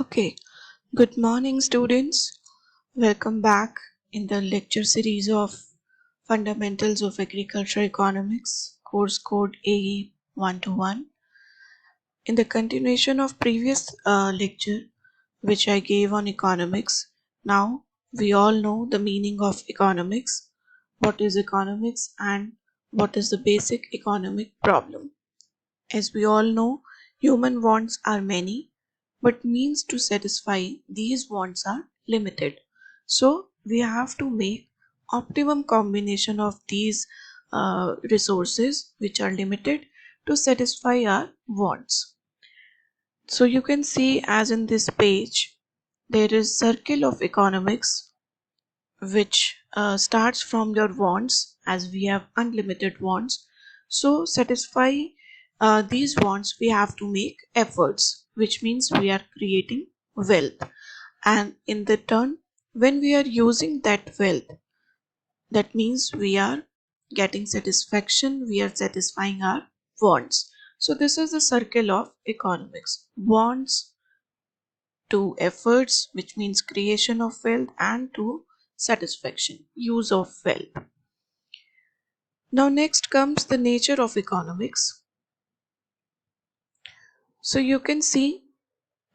Okay, good morning, students. Welcome back in the lecture series of Fundamentals of Agriculture Economics, course code AE 121. In the continuation of previous lecture, which I gave on economics, now we all know the meaning of economics, what is economics, and what is the basic economic problem. As we all know, human wants are many, but means to satisfy these wants are limited. So we have to make optimum combination of these resources which are limited to satisfy our wants. So you can see, as in this page, there is circle of economics which starts from your wants, as we have unlimited wants. So satisfy these wants, we have to make efforts, which means we are creating wealth. And in the turn, when we are using that wealth, that means we are getting satisfaction, we are satisfying our wants. So this is the circle of economics: wants to efforts, which means creation of wealth, and to satisfaction, use of wealth. Now next comes the nature of economics. So you can see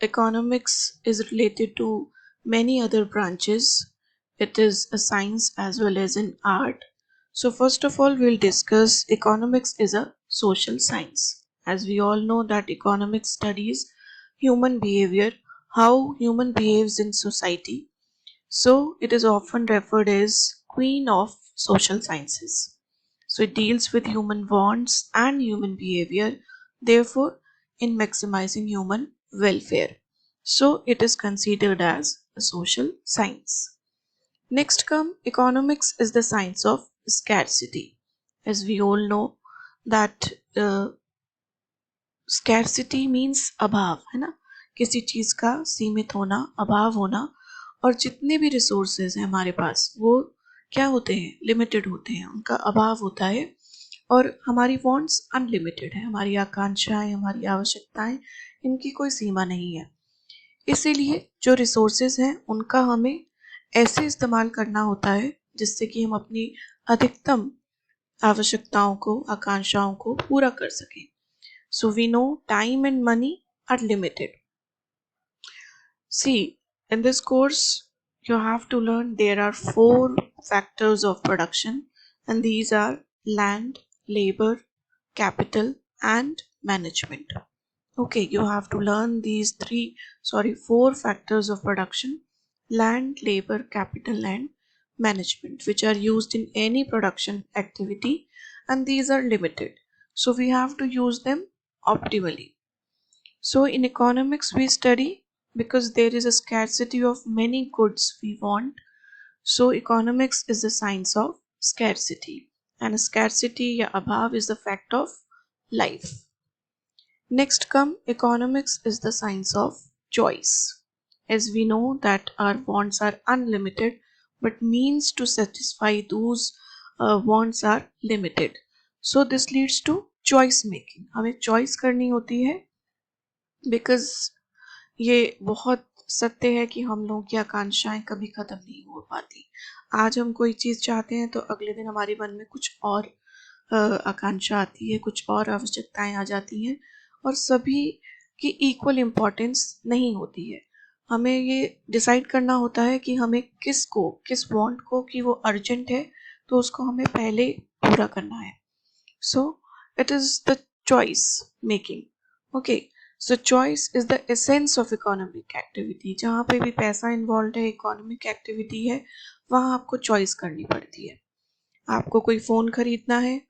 economics is related to many other branches. It is a science as well as an art. So first of all, we'll discuss economics is a social science. As we all know that economics studies human behavior, how human behaves in society. So it is often referred as queen of social sciences. So it deals with human wants and human behavior, therefore in maximizing human welfare. So it is considered as a social science. Next come economics is the science of scarcity. As we all know that scarcity means अभाव, है ना, किसी चीज का सीमित होना, अभाव होना, और जितने भी रिसोर्सेज हैं हमारे पास वो क्या होते हैं, लिमिटेड होते हैं, उनका अभाव होता है। और हमारी वांट्स अनलिमिटेड है, हमारी आकांक्षाएं, हमारी आवश्यकताएं, इनकी कोई सीमा नहीं है। इसीलिए जो रिसोर्सेज हैं उनका हमें ऐसे इस्तेमाल करना होता है जिससे कि हम अपनी अधिकतम आवश्यकताओं को, आकांक्षाओं को पूरा कर सकें। So we know time and money are limited. See, in this course, you have to learn there are 4 factors of production, and these are land, labor, capital, and management. Okay, you have to learn these 4 factors of production: land, labor, capital, and management, which are used in any production activity, and these are limited. So we have to use them optimally. So in economics we study because there is a scarcity of many goods we want. So economics is the science of scarcity, and scarcity ya abhav is the fact of life. Next come economics is the science of choice. As we know that our wants are unlimited, but means to satisfy those wants are limited. So this leads to choice making. हमें choice करनी होती है, because ये बहुत सत्य है कि हम लोगों की आकांक्षाएं कभी ख़त्म नहीं हो पाती। आज हम कोई चीज़ चाहते हैं तो अगले दिन हमारे मन में कुछ और आकांक्षा आती है, कुछ और आवश्यकताएं आ जाती हैं, और सभी की इक्वल इम्पोर्टेंस नहीं होती है। हमें ये डिसाइड करना होता है कि हमें किस वांट को, कि वो अर्जेंट है तो उसको हमें पहले पूरा करना है। So it is the choice making. Okay, so choice is the essence of economic activity. जहाँ पे भी पैसा इन्वॉल्व है, इकोनॉमिक एक्टिविटी है, वहाँ आपको चॉइस करनी पड़ती है। आपको कोई फ़ोन खरीदना है,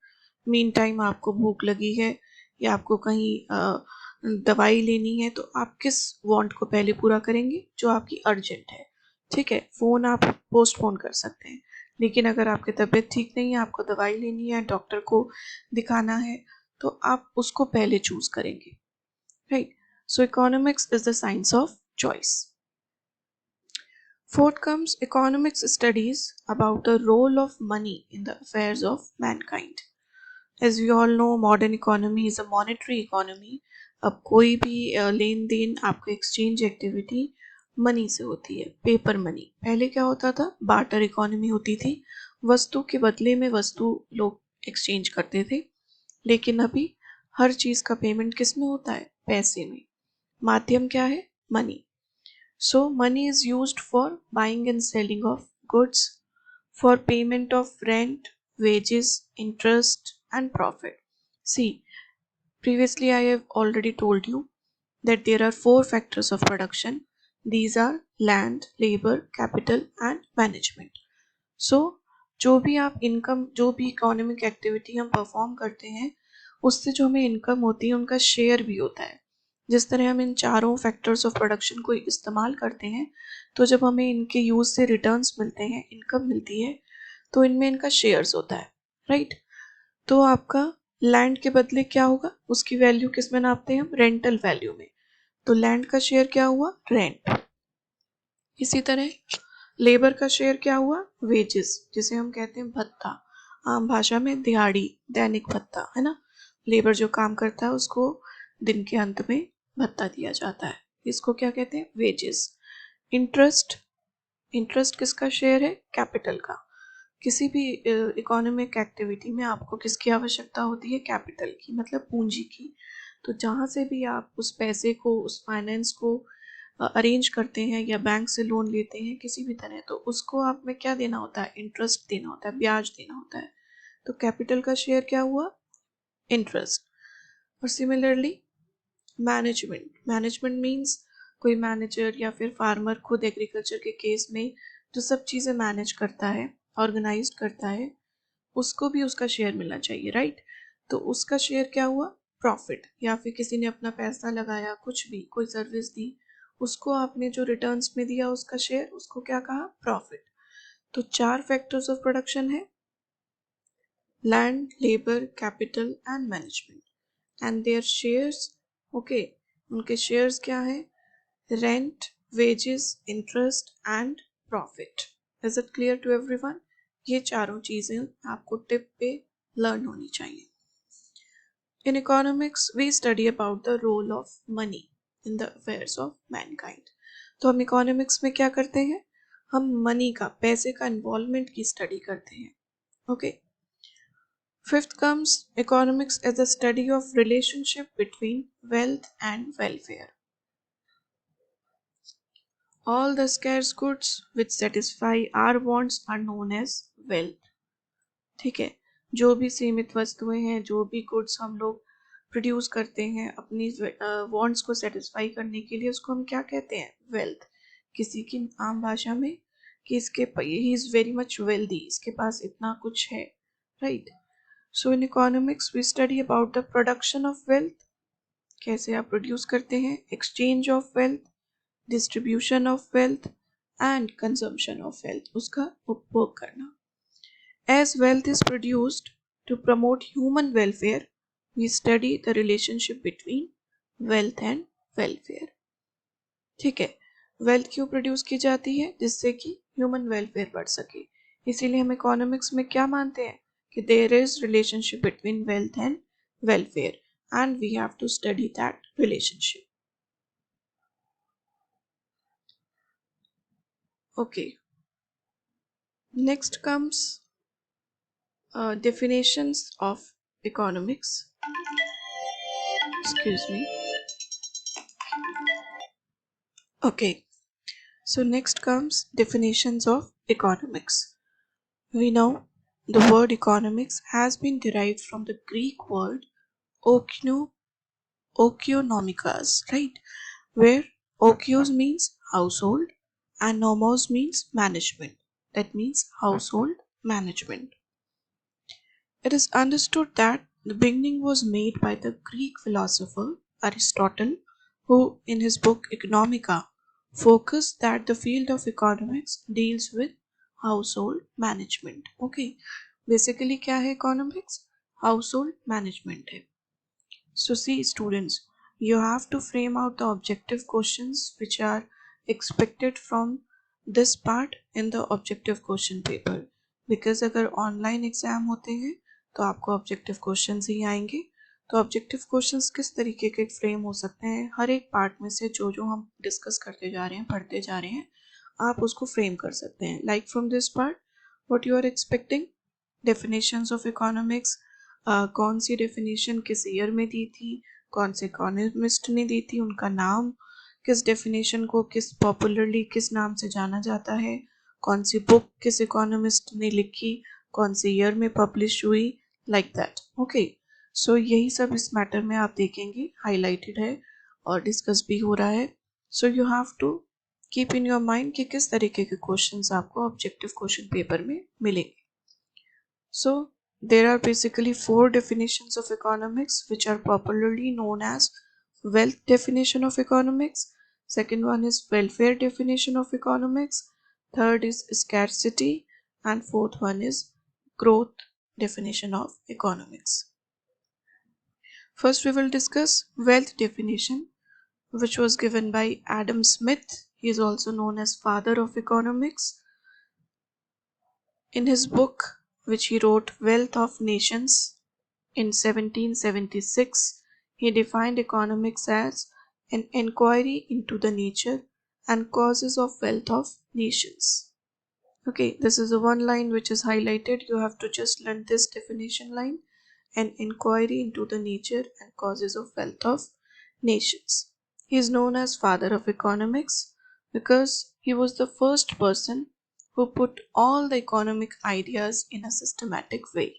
मीन टाइम आपको भूख लगी है, या आपको कहीं दवाई लेनी है, तो आप किस वांट को पहले पूरा करेंगे? जो आपकी अर्जेंट है। ठीक है, फ़ोन आप पोस्टपोन कर सकते हैं, लेकिन अगर आपकी तबीयत ठीक नहीं है, आपको दवाई लेनी है, डॉक्टर को दिखाना है, तो आप उसको पहले चूज़ करेंगे। Right. So economics is the science of choice. Fourth comes economics studies about the role of money in the affairs of mankind. As we all know, modern economy is a monetary economy, अब कोई भी लेन then आपका exchange activity money से होती है, paper money. पहले क्या होता था, बार्टर इकोनॉमी होती थी, वस्तु के बदले में वस्तु लोग एक्सचेंज करते थे। लेकिन अभी हर चीज का पेमेंट किस में होता है, पैसे में। माध्यम क्या है, money. So money is used for buying and selling of goods, for payment of rent, wages, interest, and profit. See, previously I have already told you that there are four factors of production. These are land, labor, capital, and management. So, जो भी आप income, जो भी economic activity हम perform करते हैं, उससे जो हमें इनकम होती है उनका शेयर भी होता है। जिस तरह हम इन चारों फैक्टर्स ऑफ प्रोडक्शन को इस्तेमाल करते हैं, तो जब हमें इनके यूज से रिटर्न्स मिलते हैं, इनकम मिलती है, तो इनमें इनका शेयर्स होता है, राइट। तो आपका लैंड के बदले क्या होगा, उसकी वैल्यू किस में नापते हैं हम, रेंटल वैल्यू में। तो लैंड का शेयर क्या हुआ, रेंट। इसी तरह लेबर का शेयर क्या हुआ, वेजेस, जिसे हम कहते हैं भत्ता, आम भाषा में दिहाड़ी, दैनिक भत्ता, है ना। लेबर जो काम करता है उसको दिन के अंत में भत्ता दिया जाता है, इसको क्या कहते हैं, वेजेस। इंटरेस्ट, इंटरेस्ट किसका शेयर है, कैपिटल का। किसी भी इकोनॉमिक एक्टिविटी में आपको किसकी आवश्यकता होती है, कैपिटल की, मतलब पूंजी की। तो जहाँ से भी आप उस पैसे को, उस फाइनेंस को अरेंज करते हैं या बैंक से लोन लेते हैं किसी भी तरह, तो उसको आप में क्या देना होता है, इंटरेस्ट देना होता है, ब्याज देना होता है। तो कैपिटल का शेयर क्या हुआ, इंटरेस्ट। और सिमिलरली मैनेजमेंट, मैनेजमेंट मीन्स कोई मैनेजर या फिर फार्मर खुद एग्रीकल्चर के केस में जो सब चीज़ें मैनेज करता है, ऑर्गेनाइज करता है, उसको भी उसका शेयर मिलना चाहिए, राइट। तो उसका शेयर क्या हुआ, प्रॉफिट। या फिर किसी ने अपना पैसा लगाया, कुछ भी कोई सर्विस दी, उसको आपने जो रिटर्न्स में दिया उसका शेयर, उसको क्या कहा, प्रॉफिट। तो चार फैक्टर्स ऑफ प्रोडक्शन है, land, labour, capital and management, and their shares. Okay, उनके शेयर्स क्या है, rent, wages, interest and profit. Is it clear to everyone. ये चारों चीजें आपको टिप पे लर्न होनी चाहिए। In economics, we study about the role of money in the affairs of mankind. तो हम इकोनॉमिक्स में क्या करते हैं, हम मनी का, पैसे का इन्वॉल्वमेंट की स्टडी करते हैं। Okay. Fifth comes economics as a study of relationship between wealth and welfare. All the scarce goods which satisfy our wants are known as wealth. ठीक है, जो भी सीमित वस्तुएं हैं, जो भी गुड्स हम लोग प्रोड्यूस करते हैं अपनी वांट्स को सेटिस्फाई करने के लिए, उसको हम क्या कहते हैं, वेल्थ। किसी की आम भाषा में कि इसके ही इज वेरी मच वेल्दी, इसके पास इतना कुछ है, right. So in economics we study about the production of wealth, कैसे आप प्रोड्यूस करते हैं, exchange of wealth, distribution of wealth and consumption of wealth, उसका उपभोग करना। As wealth is produced to promote human welfare, we study the relationship between wealth and welfare. ठीक है, wealth क्यों प्रोड्यूस की जाती है, जिससे कि ह्यूमन वेलफेयर बढ़ सके। इसीलिए हम इकोनॉमिक्स में क्या मानते हैं कि there is relationship between wealth and welfare, and we have to study that relationship. Okay, next comes definitions of economics. Excuse me. Okay, so next comes definitions of economics. We know the word economics has been derived from the Greek word oikonomikos, right? Where oikos means household and nomos means management. That means household management. It is understood that the beginning was made by the Greek philosopher Aristotle, who in his book Economica focused that the field of economics deals with household management. Okay, basically क्या है economics? Household management है. So see students, you have to frame out the objective questions which are expected from this part in the objective question paper. Because अगर online exam होते हैं तो आपको objective questions ही आएंगे, तो ऑब्जेक्टिव क्वेश्चंस किस तरीके के फ्रेम हो सकते हैं, हर एक पार्ट में से जो जो हम डिस्कस करते जा रहे हैं, पढ़ते जा रहे हैं, आप उसको फ्रेम कर सकते हैं. Like from this part what you are expecting, definitions of economics, कौन सी डेफिनेशन किस ईयर में दी थी, कौन से इकोनॉमिस्ट ने दी थी, उनका नाम, किस डेफिनेशन को किस पॉपुलरली किस नाम से जाना जाता है, कौन सी बुक किस इकोनॉमिस्ट ने लिखी, कौन से ईयर में पब्लिश हुई, लाइक दैट. ओके, सो यही सब इस मैटर में आप देखेंगे हाईलाइटेड है और डिस्कस भी हो रहा है. So you have to keep in your mind कि किस तरीके के क्वेश्चंस आपको ऑब्जेक्टिव क्वेश्चन पेपर में मिलेंगे. So there are basically four definitions of economics which are popularly known as wealth definition of economics. Second one is welfare definition of economics. Third is scarcity, and fourth one is growth definition of economics. First we will discuss wealth definition, which was given by Adam Smith. He is also known as father of economics. In his book which he wrote, Wealth of Nations, in 1776, he defined economics as an inquiry into the nature and causes of wealth of nations. Okay, this is the one line which is highlighted. You have to just learn this definition line: an inquiry into the nature and causes of wealth of nations. He is known as father of economics because he was the first person who put all the economic ideas in a systematic way.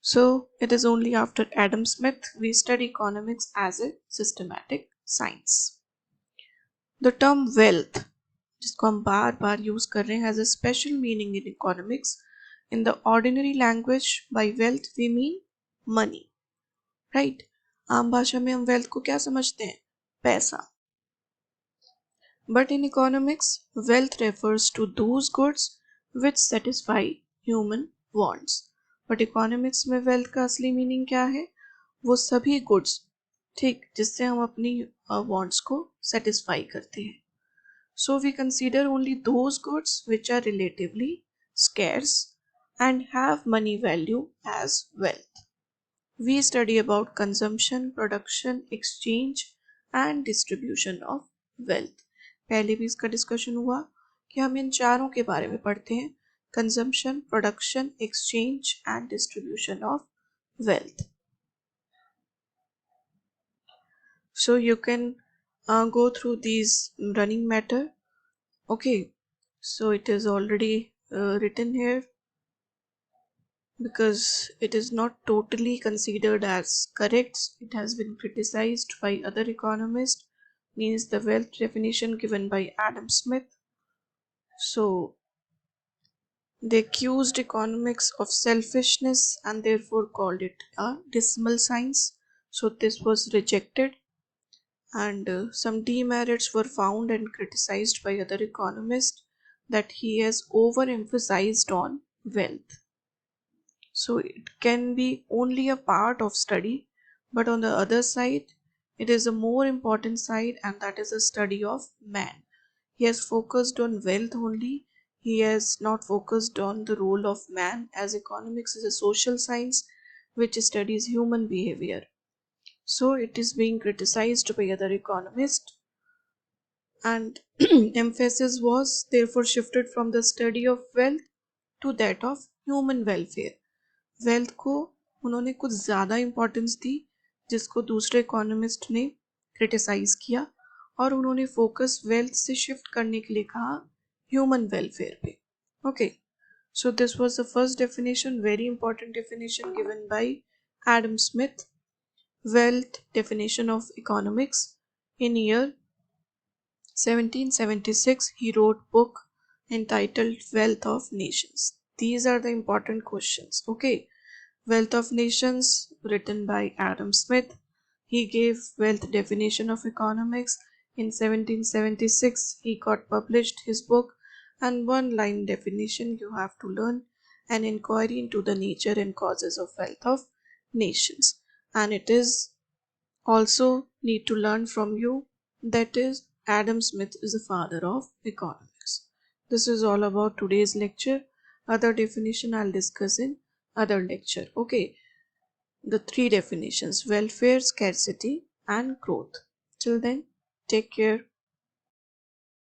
So it is only after Adam Smith we study economics as a systematic science. The term wealth, जिसको हम बार बार use कर रहे हैं, has a special meaning in economics. In the ordinary language, by wealth we mean money, right? आम भाषा में हम wealth को क्या समझते हैं? पैसा. But in economics, wealth refers to those goods which satisfy human wants. But economics में वेल्थ का असली मीनिंग क्या है? वो सभी गुड्स, ठीक, जिससे हम अपनी वांट्स को सेटिस्फाई करते हैं. So we consider only those goods which are relatively scarce and have money value as wealth. We study about consumption, production, exchange and distribution of wealth. पहले भी इसका डिस्कशन हुआ कि हम इन चारों के बारे में पढ़ते हैं: consumption, production, exchange and distribution of wealth. So you can go through these running matter. Okay, so it is already written here because it is not totally considered as correct. It has been criticized by other economists, means the wealth definition given by Adam Smith. So they accused economics of selfishness and therefore called it a dismal science. So this was rejected, and some demerits were found and criticized by other economists, that he has overemphasized on wealth. So it can be only a part of study, but on the other side, it is a more important side, and that is a study of man. He has focused on wealth only. He has not focused on the role of man, as economics is a social science which studies human behavior. So it is being criticized by other economists, and emphasis was therefore shifted from the study of wealth to that of human welfare. Wealth को उन्होंने कुछ ज़्यादा importance दी, जिसको दूसरे economist ने criticise किया, और उन्होंने फोकस वेल्थ से शिफ्ट करने के लिए कहा ह्यूमन वेलफेयर पे. Okay, so this was the first definition, very important definition given by Adam Smith. Wealth definition of economics. In year 1776 he wrote book entitled Wealth of Nations. These are the important questions. Okay, Wealth of Nations, written by Adam Smith. He gave wealth definition of economics. In 1776 he got published his book, and one line definition you have to learn: an inquiry into the nature and causes of wealth of nations. And it is also need to learn from you, that is Adam Smith is the father of economics. This is all about today's lecture. Other definition I'll discuss in other lecture. Okay, the three definitions: welfare, scarcity, and growth. Till then, take care.